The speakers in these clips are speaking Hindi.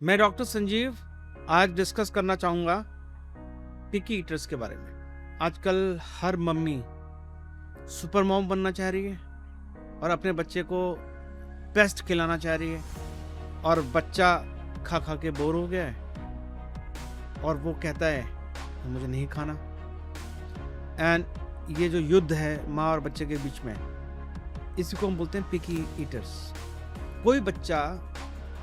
मैं डॉक्टर संजीव आज डिस्कस करना चाहूँगा पिकी ईटर्स के बारे में। आजकल हर मम्मी सुपर मॉम बनना चाह रही है और अपने बच्चे को बेस्ट खिलाना चाह रही है और बच्चा खा खा के बोर हो गया है और वो कहता है मुझे नहीं खाना। एंड ये जो युद्ध है माँ और बच्चे के बीच में, इसी को हम बोलते हैं पिकी ईटर्स। कोई बच्चा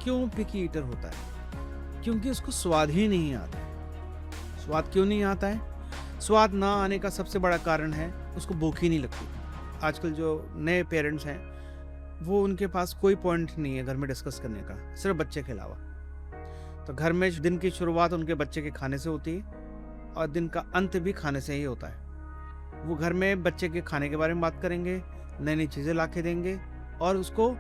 क्यों पिकी ईटर होता है? क्योंकि उसको स्वाद ही नहीं आता है। स्वाद क्यों नहीं आता है? स्वाद ना आने का सबसे बड़ा कारण है उसको भूख ही नहीं लगती। आजकल जो नए पेरेंट्स हैं वो उनके पास कोई पॉइंट नहीं है घर में डिस्कस करने का, सिर्फ बच्चे के अलावा। तो घर में दिन की शुरुआत उनके बच्चे के खाने से होती है और दिन का अंत भी खाने से ही होता है। वो घर में बच्चे के खाने के बारे में बात करेंगे, नई नई चीज़ें ला के देंगे और उसको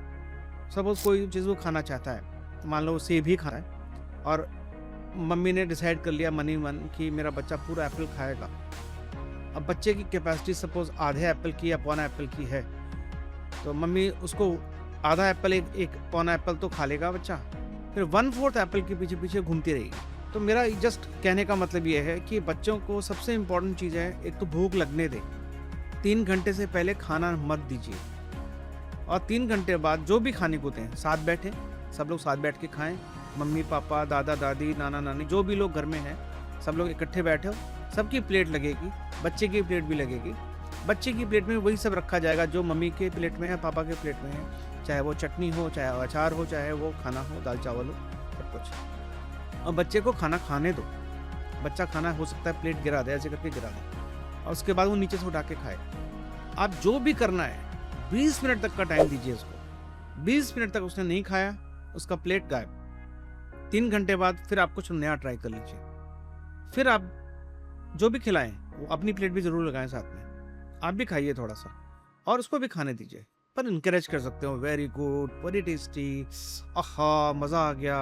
सपोज कोई चीज़ वो खाना चाहता है, मान लो सेब ही खाना है और मम्मी ने डिसाइड कर लिया मन ही मन कि मेरा बच्चा पूरा एप्पल खाएगा। अब बच्चे की कैपेसिटी सपोज आधे एप्पल की या पौना एप्पल की है, तो मम्मी उसको आधा एप्पल एक पौना एप्पल तो खा लेगा बच्चा, फिर 1/4 एप्पल के पीछे पीछे घूमती रहेगी। तो मेरा जस्ट कहने का मतलब ये है कि बच्चों को सबसे इम्पोर्टेंट चीज़ है, एक तो भूख लगने दें। 3 घंटे से पहले खाना मत दीजिए और 3 घंटे बाद जो भी खाने को दें साथ बैठे, सब लोग साथ बैठ के खाएं। मम्मी पापा दादा दादी नाना नानी जो भी लोग घर में हैं सब लोग इकट्ठे बैठे हो, सबकी प्लेट लगेगी, बच्चे की प्लेट भी लगेगी। बच्चे की प्लेट में वही सब रखा जाएगा जो मम्मी के प्लेट में है, पापा के प्लेट में है, चाहे वो चटनी हो, चाहे अचार हो, चाहे वो खाना हो, दाल चावल हो, सब कुछ। और बच्चे को खाना खाने दो। बच्चा खाना हो सकता है प्लेट गिरा दे, ऐसे करके गिरा दे और उसके बाद वो नीचे से उठा के खाए। आप जो भी करना है 20 मिनट तक का टाइम दीजिए उसको। 20 मिनट तक उसने नहीं खाया, उसका प्लेट गायब। 3 घंटे बाद फिर आप कुछ नया ट्राई कर लीजिए। फिर आप जो भी खिलाएं वो अपनी प्लेट भी जरूर लगाएं साथ में, आप भी खाइए थोड़ा सा और उसको भी खाने दीजिए। पर इनकरेज कर सकते हो, वेरी गुड, वेरी टेस्टी, आहा मज़ा आ गया।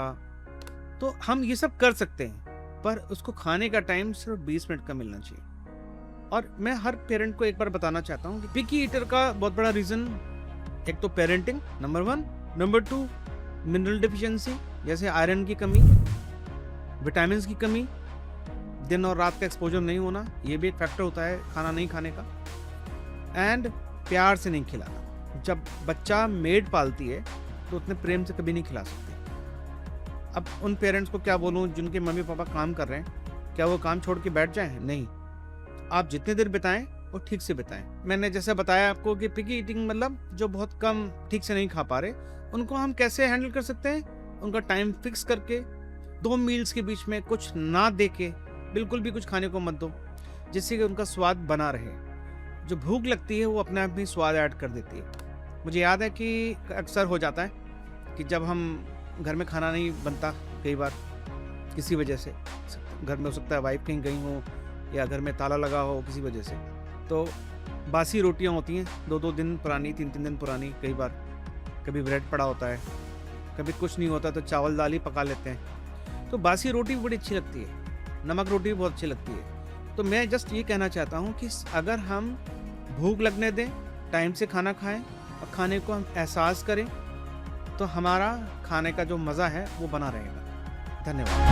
तो हम ये सब कर सकते हैं, पर उसको खाने का टाइम सिर्फ 20 मिनट का मिलना चाहिए। और मैं हर पेरेंट को एक बार बताना चाहता हूँ कि पिकी ईटर का बहुत बड़ा रीज़न एक तो parenting number 1, number 2 mineral deficiency जैसे आयरन की कमी, विटामिन की कमी, दिन और रात का एक्सपोजर नहीं होना, ये भी एक फैक्टर होता है खाना नहीं खाने का। एंड प्यार से नहीं खिलाना। जब बच्चा मेड पालती है तो उतने प्रेम से कभी नहीं खिला सकती। अब उन पेरेंट्स को क्या बोलूँ जिनके मम्मी पापा काम कर रहे हैं, क्या वो काम छोड़ के बैठ जाएं? नहीं, आप जितने देर बिताएं वो ठीक से बिताएं। मैंने जैसे बताया आपको कि पिकी ईटिंग मतलब जो बहुत कम ठीक से नहीं खा पा रहे, उनको हम कैसे हैंडल कर सकते हैं? उनका टाइम फिक्स करके 2 मील्स के बीच में कुछ ना दे के बिल्कुल भी कुछ खाने को मत दो, जिससे कि उनका स्वाद बना रहे। जो भूख लगती है वो अपने आप ही स्वाद ऐड कर देती है। मुझे याद है कि अक्सर हो जाता है कि जब हम घर में खाना नहीं बनता, कई बार किसी वजह से, घर में हो सकता है वाइफ कहीं गई हो या घर में ताला लगा हो किसी वजह से, तो बासी रोटियां होती हैं 2-2 दिन पुरानी, 3-3 दिन पुरानी, कई बार कभी ब्रेड पड़ा होता है, कभी कुछ नहीं होता तो चावल दाल ही पका लेते हैं। तो बासी रोटी भी बड़ी अच्छी लगती है, नमक रोटी भी बहुत अच्छी लगती है। तो मैं जस्ट ये कहना चाहता हूँ कि अगर हम भूख लगने दें, टाइम से खाना खाएं और खाने को हम एहसास करें, तो हमारा खाने का जो मज़ा है वो बना रहेगा। धन्यवाद।